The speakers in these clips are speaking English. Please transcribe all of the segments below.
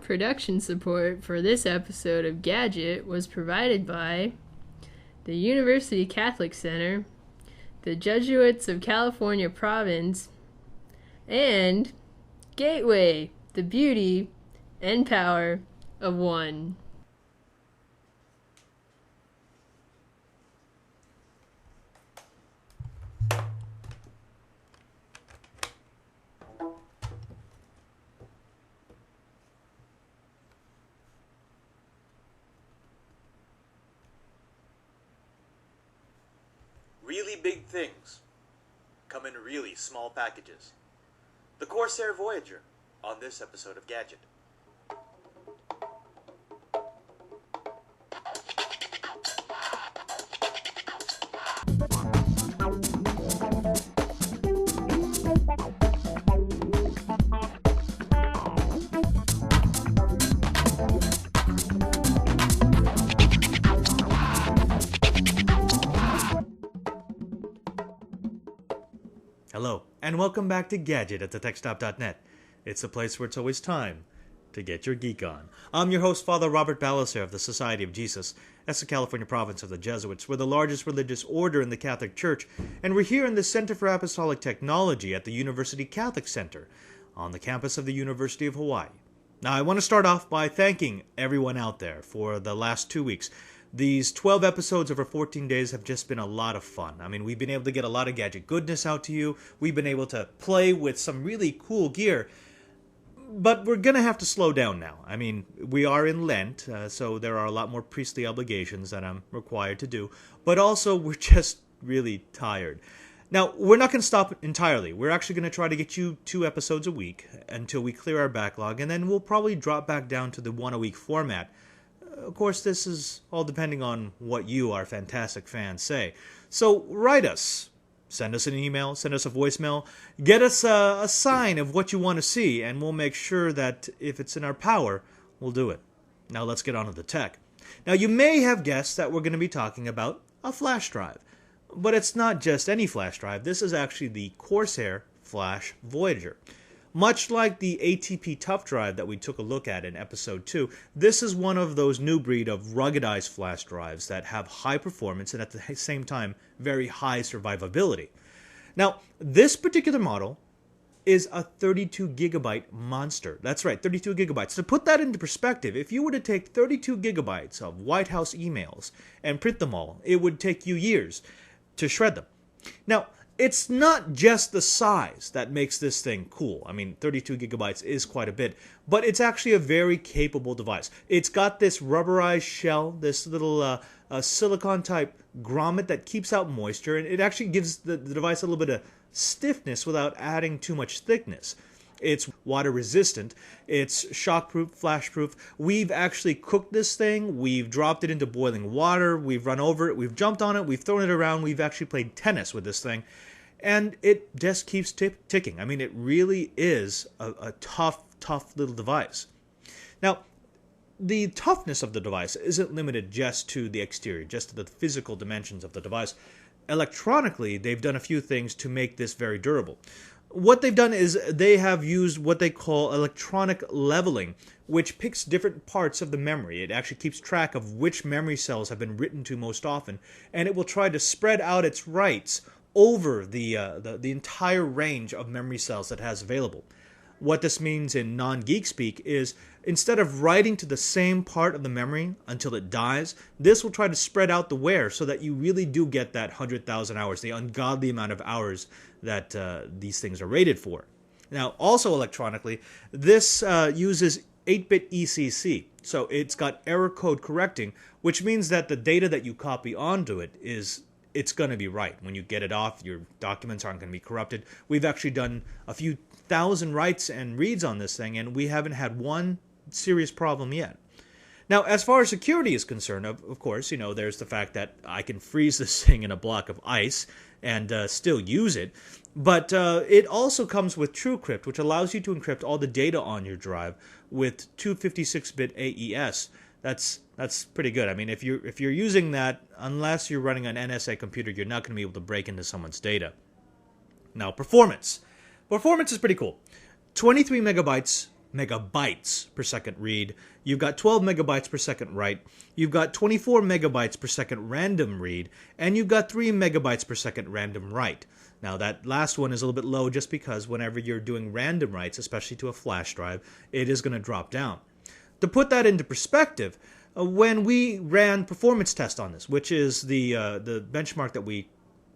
Production support for this episode of Gadget was provided by the University Catholic Center, the Jesuits of California Province, and Gateway, the beauty and power of one. Really big things come in really small packages. The Corsair Voyager on this episode of Gadget. Hello, and welcome back to Gadget at thetechstop.net. It's a place where it's always time to get your geek on. I'm your host, Father Robert Ballecer of the Society of Jesus. That's the California province of the Jesuits. We're the largest religious order in the Catholic Church, and we're here in the Center for Apostolic Technology at the University Catholic Center on the campus of the University of Hawaii. Now, I want to start off by thanking everyone out there for the last 2 weeks. These 12 episodes over 14 days have just been a lot of fun. I mean, we've been able to get a lot of gadget goodness out to you. We've been able to play with some really cool gear. But we're going to have to slow down now. I mean, we are in Lent, so there are a lot more priestly obligations that I'm required to do. But also, we're just really tired. Now, we're not going to stop entirely. We're actually going to try to get you 2 episodes a week until we clear our backlog. And then we'll probably drop back down to the 1-a-week format. Of course, this is all depending on what you, our fantastic fans, say. So write us. Send us an email. Send us a voicemail. Get us a sign of what you want to see, and we'll make sure that if it's in our power, we'll do it. Now let's get on to the tech. Now you may have guessed that we're going to be talking about a flash drive. But it's not just any flash drive. This is actually the Corsair Flash Voyager. Much like the ATP Tough Drive that we took a look at in episode 2, this is one of those new breed of ruggedized flash drives that have high performance and at the same time very high survivability. Now, this particular model is a 32 gigabyte monster. That's right, 32 gigabytes. To put that into perspective, if you were to take 32 gigabytes of White House emails and print them all, it would take you years to shred them. Now, it's not just the size that makes this thing cool. I mean, 32 gigabytes is quite a bit, but it's actually a very capable device. It's got this rubberized shell, this little silicon-type grommet that keeps out moisture, and it actually gives the device a little bit of stiffness without adding too much thickness. It's water resistant, it's shockproof, flashproof. We've actually cooked this thing, we've dropped it into boiling water, we've run over it, we've jumped on it, we've thrown it around, we've actually played tennis with this thing, and it just keeps ticking. I mean, it really is a tough little device. Now, the toughness of the device isn't limited just to the exterior, just to the physical dimensions of the device. Electronically, they've done a few things to make this very durable. What they've done is they have used what they call electronic leveling, which picks different parts of the memory. It actually keeps track of which memory cells have been written to most often, and it will try to spread out its writes over the entire range of memory cells that it has available. What this means in non-geek speak is instead of writing to the same part of the memory until it dies, this will try to spread out the wear so that you really do get that 100,000 hours, the ungodly amount of hours that these things are rated for. Now, also electronically, this uses 8-bit ECC. So it's got error code correcting, which means that the data that you copy onto it it's going to be right. When you get it off, your documents aren't going to be corrupted. We've actually done a few thousand writes and reads on this thing, and we haven't had one serious problem yet. Now, as far as security is concerned, of course, there's the fact that I can freeze this thing in a block of ice and still use it. But it also comes with TrueCrypt, which allows you to encrypt all the data on your drive with 256-bit AES. That's pretty good. I mean, if you're using that, unless you're running an NSA computer, you're not going to be able to break into someone's data. Now, performance. Performance is pretty cool. 23 megabytes megabytes per second read. You've got 12 megabytes per second write. You've got 24 megabytes per second random read. And you've got 3 megabytes per second random write. Now, that last one is a little bit low just because whenever you're doing random writes, especially to a flash drive, it is going to drop down. To put that into perspective, when we ran performance test on this, which is the benchmark that we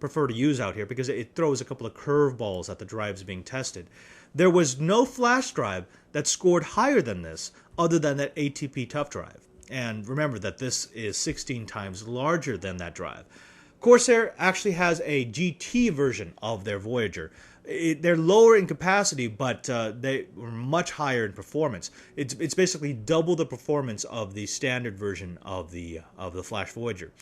prefer to use out here because it throws a couple of curveballs at the drives being tested, there was no flash drive that scored higher than this other than that ATP tough drive. And remember that this is 16 times larger than that drive. Corsair actually has a GT version of their Voyager. They're lower in capacity, but they were much higher in performance. It's basically double the performance of the standard version of the Flash Voyager.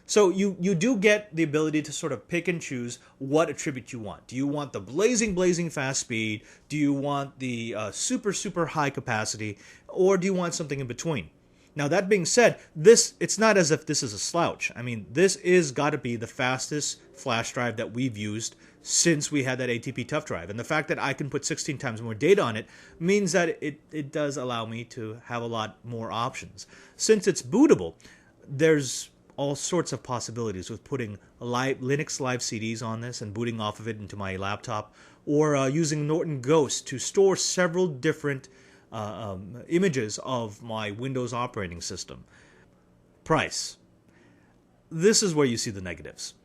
So you do get the ability to sort of pick and choose what attribute you want. Do you want the blazing fast speed? Do you want the super high capacity? Or do you want something in between? Now, that being said, it's not as if this is a slouch. I mean, this is got to be the fastest flash drive that we've used since we had that ATP tough drive. And the fact that I can put 16 times more data on it means that it does allow me to have a lot more options. Since it's bootable, there's all sorts of possibilities with putting Linux live CDs on this and booting off of it into my laptop, or using Norton Ghost to store several different images of my Windows operating system. Price. This is where you see the negatives.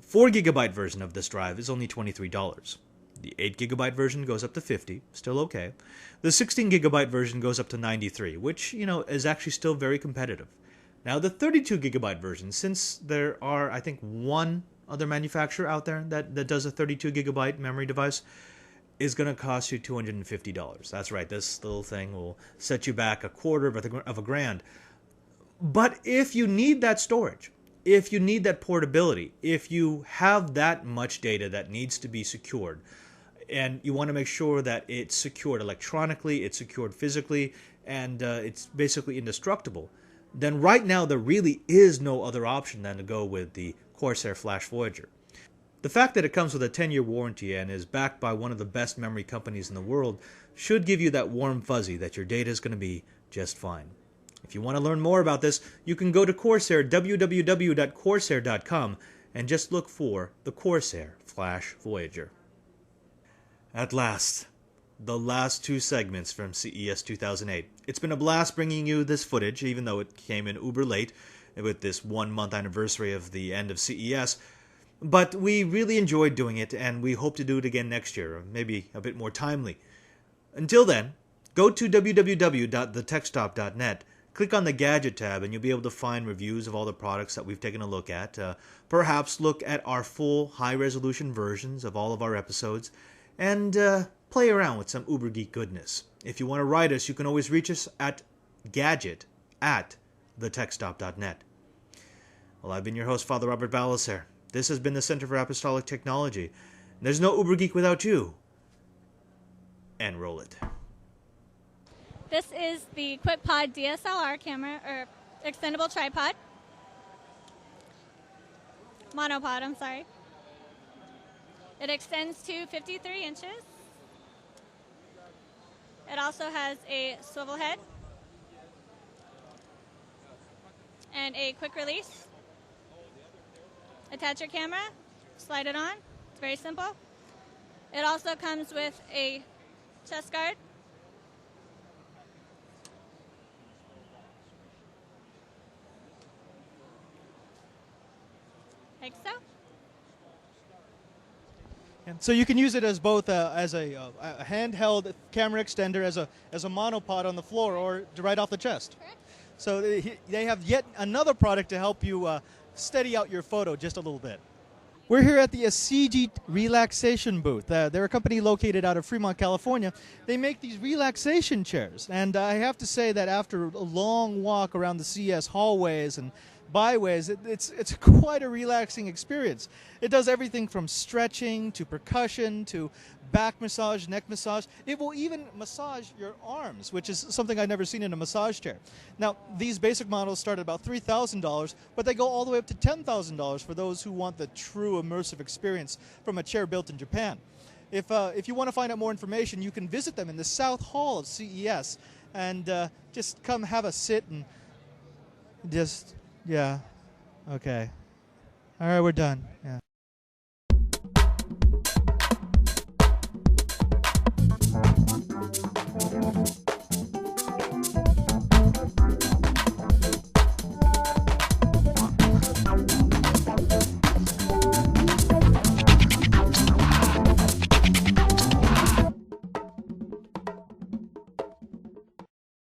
4GB version of this drive is only $23. The 8GB version goes up to $50, still okay. The 16GB version goes up to $93, which, is actually still very competitive. Now, the 32GB version, since there are, I think, one other manufacturer out there that does a 32GB memory device, is going to cost you $250. That's right, this little thing will set you back a quarter of $1,000. But if you need that storage, if you need that portability, if you have that much data that needs to be secured, and you want to make sure that it's secured electronically, it's secured physically, and it's basically indestructible, then right now there really is no other option than to go with the Corsair Flash Voyager. The fact that it comes with a 10-year warranty and is backed by one of the best memory companies in the world should give you that warm fuzzy that your data is going to be just fine. If you want to learn more about this, you can go to Corsair, www.corsair.com, and just look for the Corsair Flash Voyager. At last, the last 2 segments from CES 2008. It's been a blast bringing you this footage, even though it came in uber late with this 1-month anniversary of the end of CES. But we really enjoyed doing it, and we hope to do it again next year, or maybe a bit more timely. Until then, go to www.thetechstop.net, click on the Gadget tab, and you'll be able to find reviews of all the products that we've taken a look at. Perhaps look at our full high-resolution versions of all of our episodes, and play around with some uber geek goodness. If you want to write us, you can always reach us at gadget@thetechstop.net. Well, I've been your host, Father Robert Ballecer. This has been the Center for Apostolic Technology. There's no uber geek without you. And roll it. This is the QuickPod DSLR camera, or extendable tripod. Monopod, I'm sorry. It extends to 53 inches. It also has a swivel head and a quick release. Attach your camera, slide it on. It's very simple. It also comes with a chest guard. Like so. So you can use it as both as a handheld camera extender, as a monopod on the floor, or right off the chest. Correct. So they have yet another product to help you steady out your photo just a little bit. We're here at the CG Relaxation booth. They're a company located out of Fremont, California. They make these relaxation chairs, and I have to say that after a long walk around the CES hallways and byways, it's quite a relaxing experience. It does everything from stretching to percussion to back massage, neck massage. It will even massage your arms, which is something I've never seen in a massage chair. Now, these basic models start at about $3,000, but they go all the way up to $10,000 for those who want the true immersive experience from a chair built in Japan. If you want to find out more information, you can visit them in the South Hall of CES, and just come have a sit and just, yeah, okay. All right, we're done. Yeah.